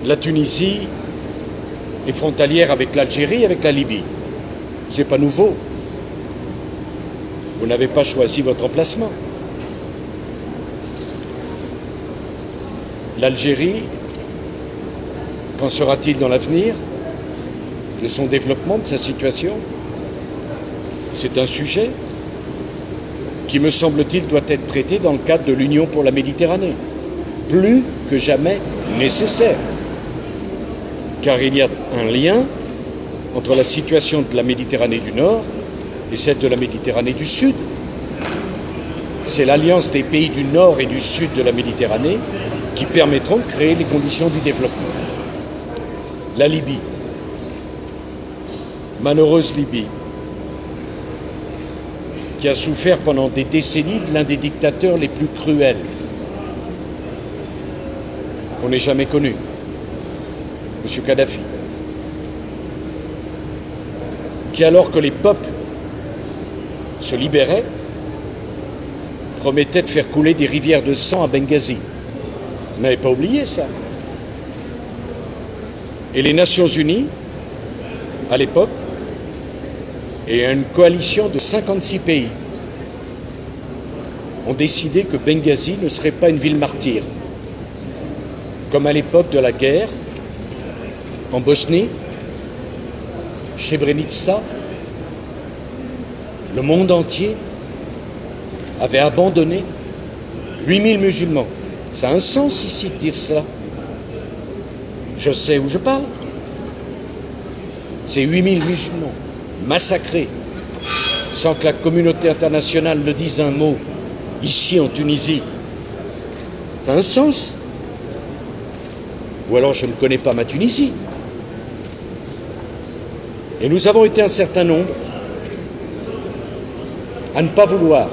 La Tunisie est frontalière avec l'Algérie et avec la Libye. C'est pas nouveau. Vous n'avez pas choisi votre emplacement. L'Algérie, qu'en sera-t-il dans l'avenir de son développement, de sa situation? C'est un sujet qui, me semble-t-il, doit être traité dans le cadre de l'Union pour la Méditerranée. Plus que jamais nécessaire. Car il y a un lien entre la situation de la Méditerranée du Nord et celle de la Méditerranée du Sud. C'est l'alliance des pays du Nord et du Sud de la Méditerranée qui permettront de créer les conditions du développement. La Libye, malheureuse Libye, qui a souffert pendant des décennies de l'un des dictateurs les plus cruels qu'on n'ait jamais connu, M. Kadhafi, qui, alors que les peuples se libéraient, promettait de faire couler des rivières de sang à Benghazi. Vous n'avez pas oublié ça. Et les Nations Unies, à l'époque, et une coalition de 56 pays ont décidé que Benghazi ne serait pas une ville martyre, comme à l'époque de la guerre en Bosnie, Srebrenica. Le monde entier avait abandonné 8000 musulmans. Ça a un sens ici de dire cela. Je sais où je parle. C'est 8000 musulmans massacrés sans que la communauté internationale ne dise un mot ici en Tunisie. Ça a un sens. Ou alors je ne connais pas ma Tunisie. Et nous avons été un certain nombre à ne pas vouloir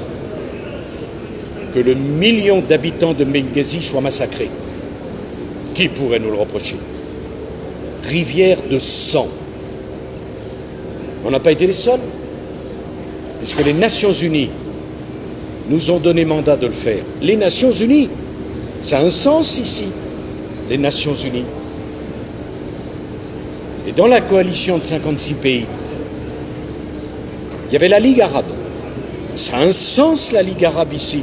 que le million d'habitants de Benghazi soient massacrés. Qui pourrait nous le reprocher? Rivière de sang. On n'a pas été les seuls, puisque les Nations Unies nous ont donné mandat de le faire. Les Nations Unies, ça a un sens ici, les Nations Unies. Et dans la coalition de 56 pays, il y avait la Ligue arabe. Ça a un sens, la Ligue arabe ici.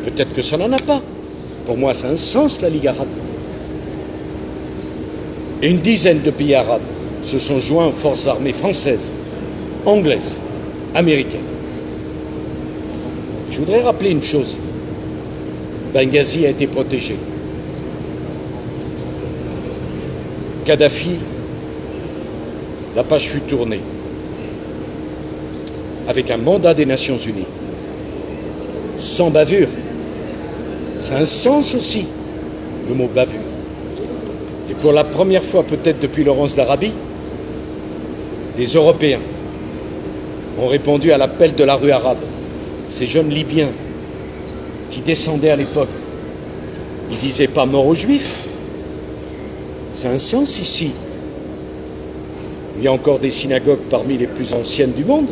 Peut-être que ça n'en a pas. Pour moi, ça a un sens, la Ligue arabe. Et une dizaine de pays arabes se sont joints aux forces armées françaises, anglaises, américaines. Je voudrais rappeler une chose. Benghazi a été protégé. Kadhafi, la page fut tournée avec un mandat des Nations Unies, sans bavure. Ça a un sens aussi, le mot bavure. Et pour la première fois, peut-être depuis Laurence d'Arabie, des Européens ont répondu à l'appel de la rue arabe. Ces jeunes Libyens qui descendaient à l'époque, ils ne disaient pas mort aux Juifs. C'est un sens ici. Il y a encore des synagogues parmi les plus anciennes du monde.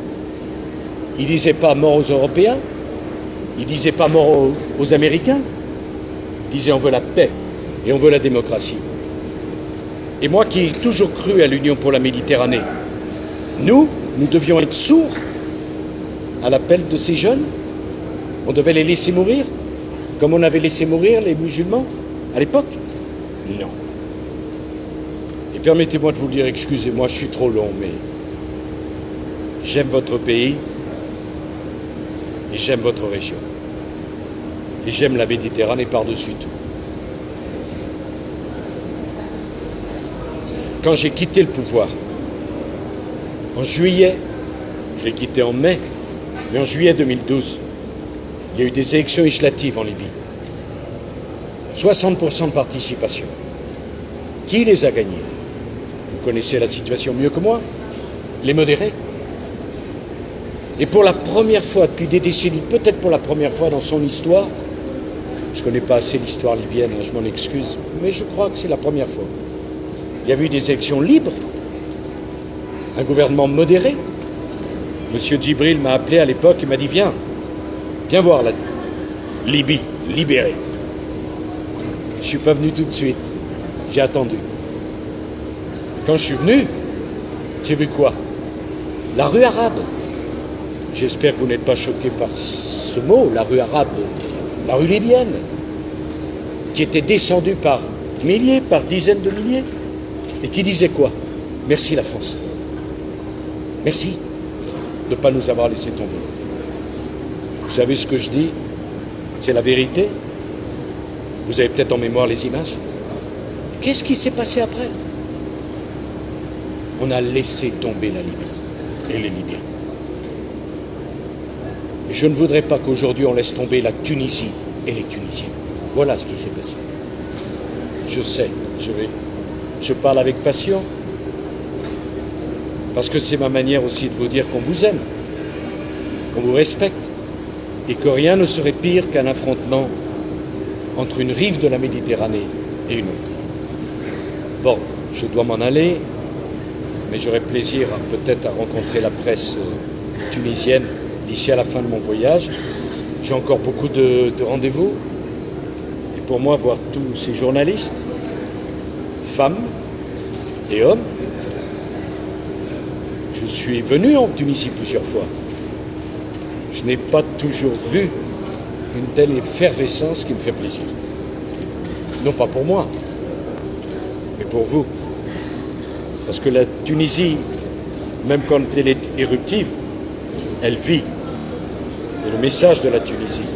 Ils ne disaient pas mort aux Européens. Ils ne disaient pas mort aux Américains. Ils disaient on veut la paix et on veut la démocratie. Et moi qui ai toujours cru à l'Union pour la Méditerranée, nous devions être sourds à l'appel de ces jeunes. On devait les laisser mourir, comme on avait laissé mourir les musulmans à l'époque? Non. Et permettez-moi de vous le dire, excusez-moi, je suis trop long, mais j'aime votre pays et j'aime votre région. Et j'aime la Méditerranée par-dessus tout. Quand j'ai quitté le pouvoir, en juillet, je l'ai quitté en mai, mais en juillet 2012, il y a eu des élections législatives en Libye. 60% de participation. Qui les a gagnés? Vous connaissez la situation mieux que moi. Les modérés. Et pour la première fois depuis des décennies, peut-être pour la première fois dans son histoire, je ne connais pas assez l'histoire libyenne, je m'en excuse, mais je crois que c'est la première fois. Il y a eu des élections libres, un gouvernement modéré. Monsieur Djibril m'a appelé à l'époque et m'a dit viens voir la Libye libérée. Je ne suis pas venu tout de suite. J'ai attendu. Quand je suis venu, j'ai vu quoi? La rue arabe. J'espère que vous n'êtes pas choqués par ce mot, la rue arabe, la rue libyenne, qui était descendue par milliers, par dizaines de milliers, et qui disait quoi? Merci la France. Merci de ne pas nous avoir laissé tomber. Vous savez ce que je dis? C'est la vérité. Vous avez peut-être en mémoire les images. Qu'est-ce qui s'est passé après? On a laissé tomber la Libye et les Libyens. Et je ne voudrais pas qu'aujourd'hui on laisse tomber la Tunisie et les Tunisiens. Voilà ce qui s'est passé. Je sais, je parle avec passion, parce que c'est ma manière aussi de vous dire qu'on vous aime, qu'on vous respecte, et que rien ne serait pire qu'un affrontement entre une rive de la Méditerranée et une autre. Bon, je dois m'en aller, mais j'aurai plaisir peut-être à rencontrer la presse tunisienne d'ici à la fin de mon voyage. J'ai encore beaucoup de rendez-vous. Et pour moi, voir tous ces journalistes, femmes et hommes, je suis venu en Tunisie plusieurs fois. Je n'ai pas toujours vu une telle effervescence qui me fait plaisir. Non pas pour moi, mais pour vous. Parce que la Tunisie, même quand elle est éruptive, elle vit. Et le message de la Tunisie,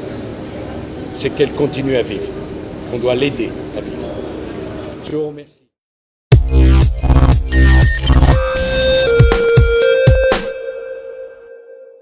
c'est qu'elle continue à vivre. On doit l'aider à vivre. Je vous remercie.